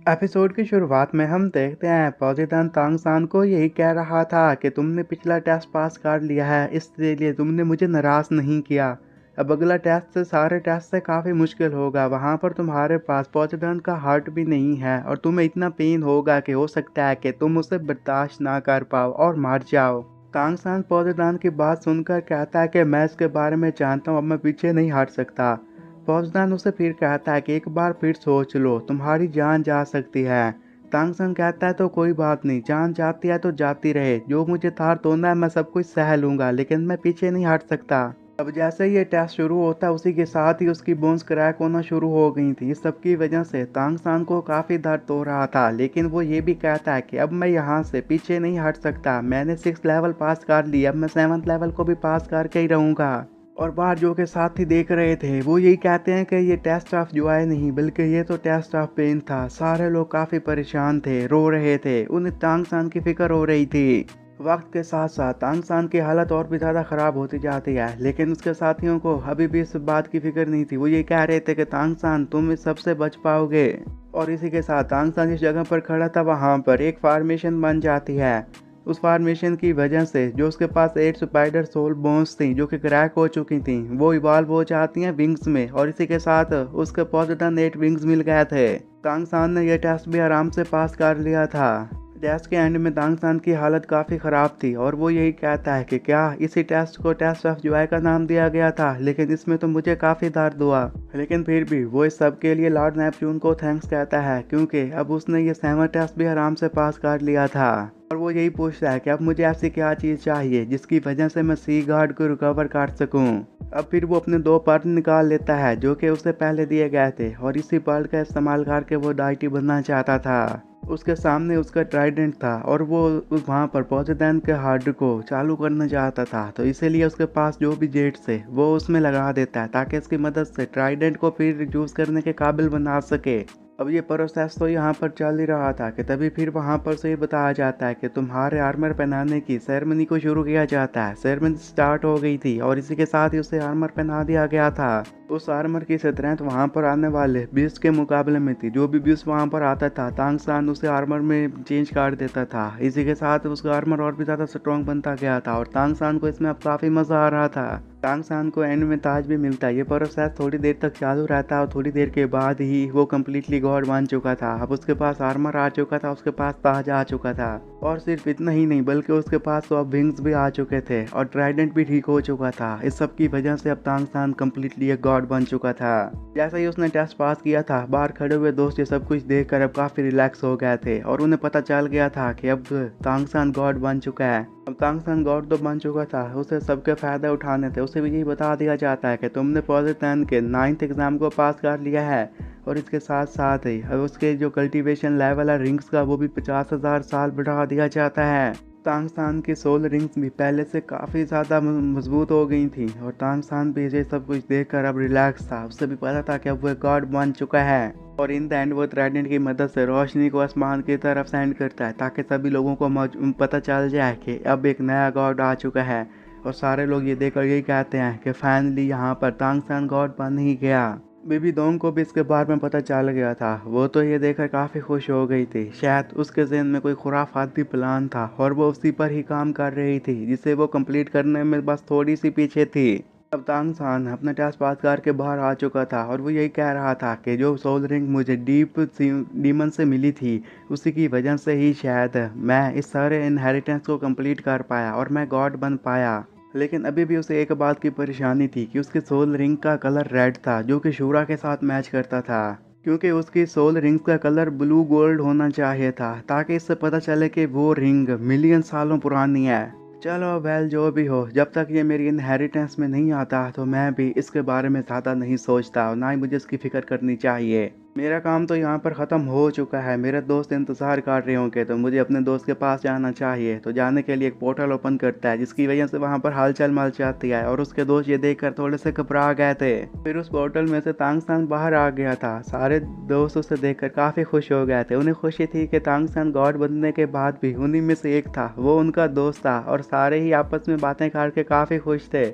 Episode की शुरुआत में हम देखते हैं पॉजिटन तांगसान को यही कह रहा था कि तुमने पिछला टेस्ट पास कर लिया है, इसलिए तुमने मुझे नाराज नहीं किया। अब अगला टेस्ट से सारे टेस्ट से काफ़ी मुश्किल होगा। वहाँ पर तुम्हारे पास पॉजिटन का हार्ट भी नहीं है और तुम्हें इतना पेन होगा कि हो सकता है कि तुम उसे बर्दाश्त ना कर पाओ और मर जाओ। तांगसान पॉजिटन की बात सुनकर कहता है कि मैं इसके बारे में जानता हूँ, अब मैं पीछे नहीं हट सकता। फौजदार उसे फिर कहता है कि एक बार फिर सोच लो, तुम्हारी जान जा सकती है। तांगसन कहता है तो कोई बात नहीं, जान जाती है तो जाती रहे, जो मुझे थार तोड़ना है मैं सब कुछ सह लूंगा, लेकिन मैं पीछे नहीं हट सकता। अब जैसे ही ये टेस्ट शुरू होता है उसी के साथ ही उसकी बोन्स क्रैक होना शुरू हो गई थी। इस सब की वजह से तांगसान को काफ़ी दर्द हो रहा था, लेकिन वो ये भी कहता है कि अब मैं यहाँ से पीछे नहीं हट सकता। मैंने 6 लेवल पास कर लिया, अब मैं 7th लेवल को भी पास करके ही रहूँगा। और बाहर जो के साथी देख रहे थे वो यही कहते हैं कि ये टेस्ट ऑफ जॉय नहीं बल्कि ये तो टेस्ट ऑफ पेन था। सारे लोग काफ़ी परेशान थे, रो रहे थे, उन्हें तांगसान की फिक्र हो रही थी। वक्त के साथ साथ तांगसान की हालत और भी ज़्यादा ख़राब होती जाती है, लेकिन उसके साथियों को अभी भी इस बात की फिक्र नहीं थी। वो ये कह रहे थे कि तांगसान तुम इस सबसे बच पाओगे। और इसी के साथ तांगसान जिस जगह पर खड़ा था वहाँ पर एक फार्मेशन बन जाती है। उस फार्मेशन की वजह से जो उसके पास 8 स्पाइडर सोल बोन्स थी जो कि क्रैक हो चुकी थी, वो इवॉल्व हो जाती हैं विंग्स में, और इसी के साथ उसके पॉजिटन 8 विंग्स मिल गए थे। तांगसान ने यह टेस्ट भी आराम से पास कर लिया था। टेस्ट के एंड में तांगसान की हालत काफ़ी ख़राब थी और वो यही कहता है कि क्या इसी टेस्ट को टेस्ट ऑफ जॉय का नाम दिया गया था, लेकिन इसमें तो मुझे काफ़ी दर्द हुआ। लेकिन फिर भी वो इस सब के लिए लॉर्ड नेपच्यून को थैंक्स कहता है, क्योंकि अब उसने ये 7 टेस्ट भी आराम से पास कर लिया था। और वो यही पूछता है कि अब मुझे ऐसी क्या चीज़ चाहिए जिसकी वजह से मैं सी गार्ड को रिकवर कर सकूं। अब फिर वो अपने 2 पर्ल निकाल लेता है जो कि उसे पहले दिए गए थे, और इसी पर्ल का इस्तेमाल करके वो डाइटी बनना चाहता था। उसके सामने उसका ट्राइडेंट था और वो वहाँ पर पॉजिटन के हार्ड को चालू करना चाहता था, तो इसीलिए उसके पास जो भी जेट्स है वो उसमें लगा देता है ताकि इसकी मदद से ट्राइडेंट को फिर यूज़ करने के काबिल बना सके। अब ये प्रोसेस तो यहाँ पर चल ही रहा था कि तभी फिर वहाँ पर से ये बताया जाता है कि तुम्हारे आर्मर पहनाने की सेरेमनी को शुरू किया जाता है। सेरेमनी स्टार्ट हो गई थी और इसी के साथ ही उसे आर्मर पहना दिया गया था। उस आर्मर की स्ट्रेंथ वहाँ पर आने वाले बीस्ट के मुकाबले में थी। जो भी बीस्ट वहाँ पर आता था तांगसान उसे आर्मर में चेंज कर देता था। इसी के साथ उसका आर्मर और भी ज़्यादा स्ट्रॉन्ग बनता गया था और तांगसान को इसमें अब काफ़ी मज़ा आ रहा था। तांगसान को एंड में ताज भी मिलता है। ये प्रोसेस थोड़ी देर तक चालू रहता है और थोड़ी देर के बाद ही वो कम्प्लीटली गॉड बन चुका था। अब उसके पास आर्मर आ चुका था, उसके पास ताज आ चुका था, और सिर्फ इतना ही नहीं बल्कि उसके पास तो अब विंग्स भी आ चुके थे और ट्राइडेंट भी ठीक हो चुका था। इस सब की वजह से अब तांगसान कम्प्लीटली एक गॉड बन चुका था। जैसा ही उसने टेस्ट पास किया था, बाहर खड़े हुए दोस्त ये सब कुछ देखकर अब काफ़ी रिलैक्स हो गए थे और उन्हें पता चल गया था कि अब तांगसान गॉड बन चुका है। अब तांगसान गॉड तो बन चुका था, उसे सबके फायदे उठाने थे। उसे भी यही बता दिया जाता है कि तुमने पॉजिटन के 9th एग्जाम को पास कर लिया है, और इसके साथ साथ ही अब उसके जो कल्टीवेशन लेवल है रिंग्स का वो भी 50,000 साल बढ़ा दिया जाता है। तांगसान की सोल रिंग्स भी पहले से काफ़ी ज़्यादा मजबूत हो गई थी और तांगसान भी ये सब कुछ देखकर अब रिलैक्स था। उसे भी पता था कि अब वो गॉड बन चुका है, और इन द एंड वो ट्राइडेंट की मदद से रोशनी को आसमान की तरफ सेंड करता है ताकि सभी लोगों को पता चल जाए कि अब एक नया गॉड आ चुका है। और सारे लोग ये देखकर यही कहते हैं कि फाइनली यहाँ पर तांगसान गॉड बन ही गया। बेबी दोंग को भी इसके बारे में पता चल गया था। वो तो ये देखकर काफ़ी खुश हो गई थी। शायद उसके ज़हन में कोई खुराफाती प्लान था और वो उसी पर ही काम कर रही थी, जिसे वो कंप्लीट करने में बस थोड़ी सी पीछे थी। अब तांगसान अपने टेस्ट पास करके बाहर आ चुका था और वो यही कह रहा था कि जो सोल रिंग मुझे डीप डीमन से मिली थी उसी की वजह से ही शायद मैं इस सारे इनहेरिटेंस को कंप्लीट कर पाया और मैं गॉड बन पाया। लेकिन अभी भी उसे एक बात की परेशानी थी कि उसके सोल रिंग का कलर रेड था, जो कि शूरा के साथ मैच करता था, क्योंकि उसकी सोल रिंग्स का कलर ब्लू गोल्ड होना चाहिए था ताकि इससे पता चले कि वो रिंग मिलियन सालों पुरानी है। चलो वेल, जो भी हो, जब तक ये मेरी इनहेरिटेंस में नहीं आता तो मैं भी इसके बारे में ज़्यादा नहीं सोचता और ना ही मुझे इसकी फ़िक्र करनी चाहिए। मेरा काम तो यहाँ पर ख़त्म हो चुका है। मेरे दोस्त इंतज़ार कर रहे होंगे तो मुझे अपने दोस्त के पास जाना चाहिए। तो जाने के लिए एक पोर्टल ओपन करता है जिसकी वजह से वहाँ पर हलचल मच जाती है और उसके दोस्त ये देखकर थोड़े से घबरा गए थे। फिर उस पोर्टल में से तांगसान बाहर आ गया था। सारे दोस्त उसे देखकर काफ़ी खुश हो गए थे। उन्हें खुशी थी कि तांगसान गॉड बनने के बाद भी उन्हीं में से एक था, वो उनका दोस्त था, और सारे ही आपस में बातें करके काफ़ी खुश थे।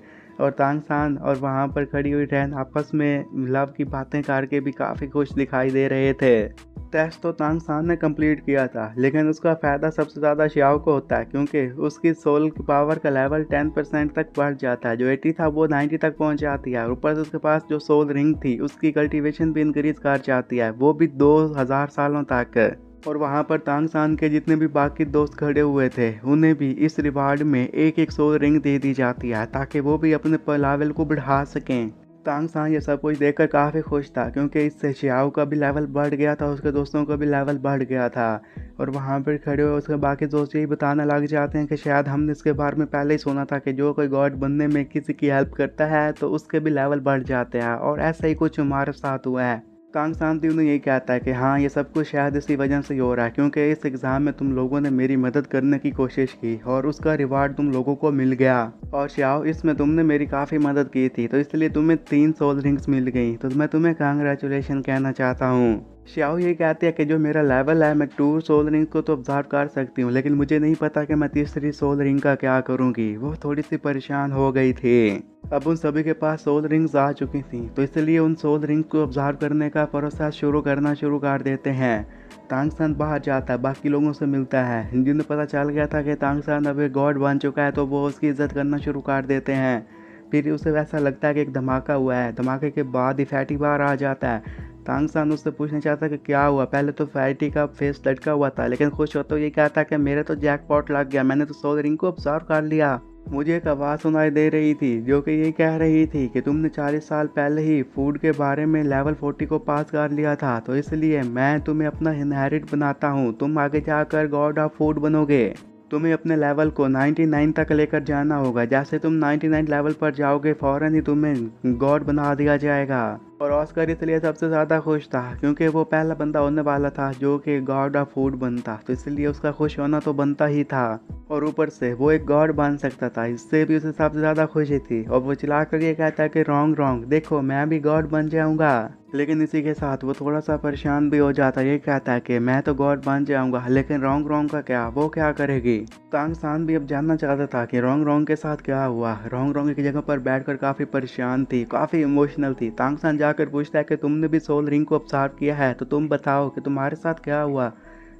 और तांग सान और वहाँ पर खड़ी हुई रैन आपस में लव की बातें करके भी काफ़ी खुश दिखाई दे रहे थे। टेस्ट तो तांग सान ने कंप्लीट किया था, लेकिन उसका फ़ायदा सबसे ज़्यादा शियाओ को होता है क्योंकि उसकी सोल की पावर का लेवल 10% तक बढ़ जाता है। जो 80 था वो 90 तक पहुंच जाती है। ऊपर से उसके पास जो सोल रिंग थी उसकी कल्टीवेशन भी इंक्रीज कर जाती है, वो भी 2000 सालों तक। और वहाँ पर तांग सान के जितने भी बाकी दोस्त खड़े हुए थे उन्हें भी इस रिवार्ड में एक एक सोल रिंग दे दी जाती है ताकि वो भी अपने लेवल को बढ़ा सकें। तांग सान ये सब कुछ देखकर काफ़ी खुश था क्योंकि इससे शियाओ का भी लेवल बढ़ गया था, उसके दोस्तों का भी लेवल बढ़ गया था। और वहाँ पर खड़े हुए उसके बाकी दोस्त यही बताने लग जाते हैं कि शायद हमने इसके बारे में पहले ही सुना था कि जो कोई गॉड बनने में किसी की हेल्प करता है तो उसके भी लेवल बढ़ जाते हैं, और ऐसा ही कुछ हमारे साथ हुआ है। तांग सान उन्हें यही कहता है कि हाँ, ये सब कुछ शायद इसी वजह से ही हो रहा है क्योंकि इस एग्ज़ाम में तुम लोगों ने मेरी मदद करने की कोशिश की और उसका रिवार्ड तुम लोगों को मिल गया। और शियाओ, इसमें तुमने मेरी काफ़ी मदद की थी तो इसलिए तुम्हें 3 सोल रिंग्स मिल गई, तो मैं तुम्हें कांग्रेचुलेशन कहना चाहता हूँ। शियाओ ये कहती है कि जो मेरा लेवल है मैं 2 सोल रिंग को तो ऑब्जर्व कर सकती हूँ, लेकिन मुझे नहीं पता कि मैं तीसरी सोल रिंग का क्या करूँगी। वो थोड़ी सी परेशान हो गई थी। अब उन सभी के पास सोल रिंग्स आ चुकी थी तो इसलिए उन सोल रिंग्स को ऑब्जर्व करने का प्रोसेस शुरू कर देते हैं। तांग सान बाहर जाता है, बाकी लोगों से मिलता है। जिन्हें पता चल गया था कि तांग सान अब एक गॉड बन चुका है तो वो उसकी इज्जत करना शुरू कर देते हैं। फिर उसे वैसा लगता है कि एक धमाका हुआ है। धमाके के बाद ही फैटी बाहर आ जाता है। तांग सान उससे पूछना चाहता है कि क्या हुआ। पहले तो फैटी का फेस लटका हुआ था, लेकिन खुश होते हुए ये कहता है कि मेरे तो जैकपॉट लग गया, मैंने तो सोल रिंग को ऑब्जर्व कर लिया। मुझे एक आवाज़ सुनाई दे रही थी जो कि ये कह रही थी कि तुमने 40 साल पहले ही फूड के बारे में लेवल 40 को पास कर लिया था, तो इसलिए मैं तुम्हें अपना इनहेरिट बनाता हूँ। तुम आगे जाकर गॉड ऑफ फूड बनोगे। तुम्हें अपने लेवल को 99 तक लेकर जाना होगा। जैसे तुम 99 लेवल पर जाओगे फौरन ही तुम्हें गॉड बना दिया जाएगा। और ऑस्कर इसलिए सबसे ज़्यादा खुश था क्योंकि वो पहला बंदा होने वाला था जो कि गॉड ऑफ फूड बनता, तो इसलिए उसका खुश होना तो बनता ही था। और ऊपर से वो एक गॉड बन सकता था, इससे भी उसे सबसे ज़्यादा खुशी थी। और वो चिल्ला कर ये कहता है कि रॉन्ग रॉन्ग, देखो मैं भी गॉड बन जाऊँगा। लेकिन इसी के साथ वो थोड़ा सा परेशान भी हो जाता है। ये कहता है कि मैं तो गॉड बन जाऊँगा, लेकिन रॉन्ग रॉन्ग का क्या, वो क्या करेगी। तांग सान भी अब जानना चाहता था कि रॉन्ग रॉन्ग के साथ क्या हुआ। रॉन्ग रॉन्ग एक जगह पर बैठकर काफ़ी परेशान थी, काफ़ी इमोशनल थी। तांग सान जाकर पूछता है कि तुमने भी सोल रिंग को ऑब्जर्व किया है तो तुम बताओ कि तुम्हारे साथ क्या हुआ।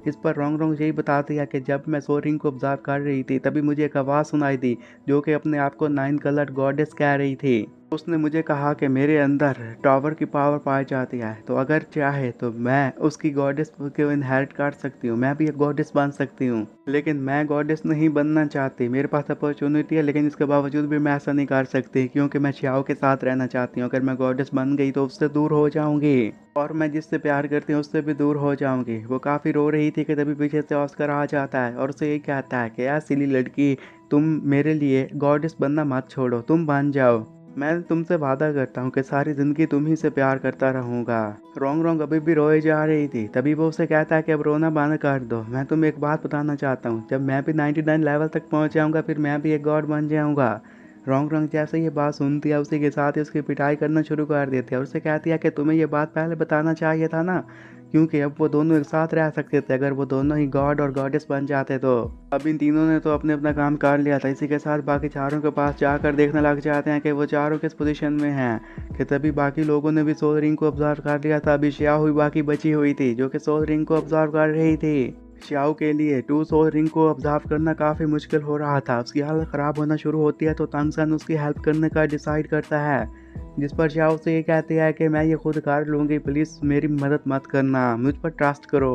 इस पर रॉन्ग रॉन्ग यही बताती है कि जब मैं सोल रिंग को ऑब्जर्व कर रही थी तभी मुझे एक आवाज़ सुनाई दी जो कि अपने आप को 9 कलर्ड गॉडेस कह रही थी। उसने मुझे कहा कि मेरे अंदर टावर की पावर पाई जाती है, तो अगर चाहे तो मैं उसकी गॉडेस को इनहेरिट कर सकती हूँ, मैं भी एक गॉडेस बन सकती हूँ। लेकिन मैं गॉडेस नहीं बनना चाहती। मेरे पास अपॉर्चुनिटी है लेकिन इसके बावजूद भी मैं ऐसा नहीं कर सकती क्योंकि मैं शियाओ के साथ रहना चाहती हूँ। अगर मैं गॉडेस बन गई तो उससे दूर हो जाऊंगी और मैं जिससे प्यार करती हूँ उससे भी दूर हो जाऊंगी। वो काफ़ी रो रही थी कि तभी पीछे से ऑस्कर आ जाता है और उसे यही कहता है कि यार सिली लड़की, तुम मेरे लिए गॉडेस बनना मत छोड़ो, तुम बन जाओ। मैं तुमसे वादा करता हूँ कि सारी ज़िंदगी तुम ही से प्यार करता रहूँगा। रॉन्ग रॉन्ग अभी भी रोए जा रही थी। तभी वो उसे कहता है कि अब रोना बंद कर दो। मैं तुम्हें एक बात बताना चाहता हूँ, जब मैं भी 99 लेवल तक पहुँच जाऊँगा फिर मैं भी एक गॉड बन जाऊँगा। रॉन्ग रॉन्ग जैसे ये बात सुनती है उसी के साथ ही उसकी पिटाई करना शुरू कर देती है और उससे कहती है कि तुम्हें ये बात पहले बताना चाहिए था ना, क्योंकि अब वो दोनों एक साथ रह सकते थे अगर वो दोनों ही गॉड और गॉडेस बन जाते। तो अब इन तीनों ने तो अपने अपना काम कर लिया था। इसी के साथ बाकी चारों के पास जाकर देखने लग जाते हैं कि वो चारों किस पोजीशन में हैं। कि तभी बाकी लोगों ने भी सोल रिंग को ऑब्जर्व कर लिया था। अभी शियाओ हुई बाकी बची हुई थी जो कि सोल रिंग को ऑब्जर्व कर रही थी। शियाओ के लिए 2 सोल रिंग को ऑब्जर्व करना काफ़ी मुश्किल हो रहा था। उसकी हालत ख़राब होना शुरू होती है तो तांग सान उसकी हेल्प करने का डिसाइड करता है, जिस पर शियाओ से ये कहती है कि मैं ये खुद कर लूँगी, प्लीज़ मेरी मदद मत करना, मुझ पर ट्रस्ट करो।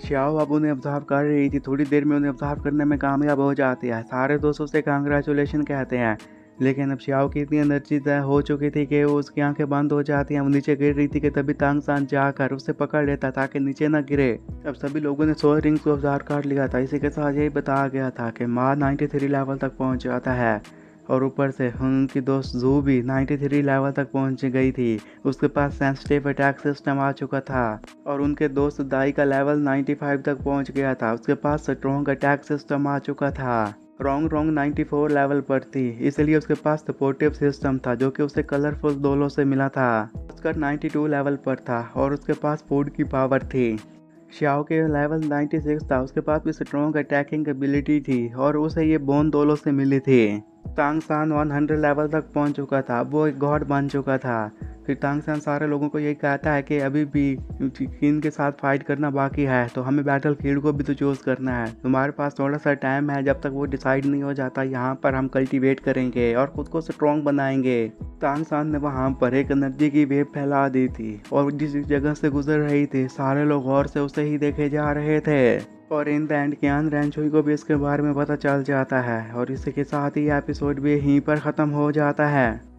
शियाओ अब उन्हें ऑब्जर्व कर रही थी। थोड़ी देर में उन्हें ऑब्जर्व करने में कामयाब हो जाती है। सारे दोस्तों से कांग्रेचुलेशन कहते हैं, लेकिन अब शियाओ की इतनी एनर्जी हो चुकी थी कि वो उसकी आंखें बंद हो जाती हैं। वो नीचे गिर रही थी कि तभी तांग सान जाकर उसे पकड़ लेता ताकि नीचे न गिरे। अब सभी लोगों ने सोल रिंग्स को ऑब्जर्व कर लिया था। इसी के साथ यही बताया गया था कि माँ 93 लेवल तक पहुँच जाता है और ऊपर से उनकी दोस्त जू भी 93 लेवल तक पहुंच गई थी। उसके पास सेंसिटिव अटैक सिस्टम आ चुका था और उनके दोस्त दाई का लेवल 95 तक पहुंच गया था। उसके पास स्ट्रॉन्ग अटैक सिस्टम आ चुका था। रॉन्ग रॉन्ग 94 लेवल पर थी, इसलिए उसके पास सपोर्टिव सिस्टम था जो कि उसे कलरफुल दोलों से मिला था। उसका 92 लेवल पर था और उसके पास फूड की पावर थी। शियाओ के लेवल 96 था, उसके पास भी स्ट्रॉन्ग अटैकिंग एबिलिटी थी और उसे ये बोन दोलों से मिली थी। तांग सान 100 लेवल तक पहुंच चुका था, वो एक गॉड बन चुका था। फिर तांग सान सारे लोगों को यही कहता है कि अभी भी किन के साथ फाइट करना बाकी है, तो हमें बैटल फील्ड को भी तो चूज़ करना है। तुम्हारे पास थोड़ा सा टाइम है, जब तक वो डिसाइड नहीं हो जाता यहाँ पर हम कल्टीवेट करेंगे और खुद को स्ट्रॉन्ग बनाएंगे। तांग सान ने वहाँ पर एक एनर्जी की वेव फैला दी थी और जिस जगह से गुजर रही थी सारे लोग गौर से उसे ही देखे जा रहे थे। और इन द एंड कियान रेंचुई को भी इसके बारे में पता चल जाता है और इसी के साथ ही एपिसोड भी यहीं पर ख़त्म हो जाता है।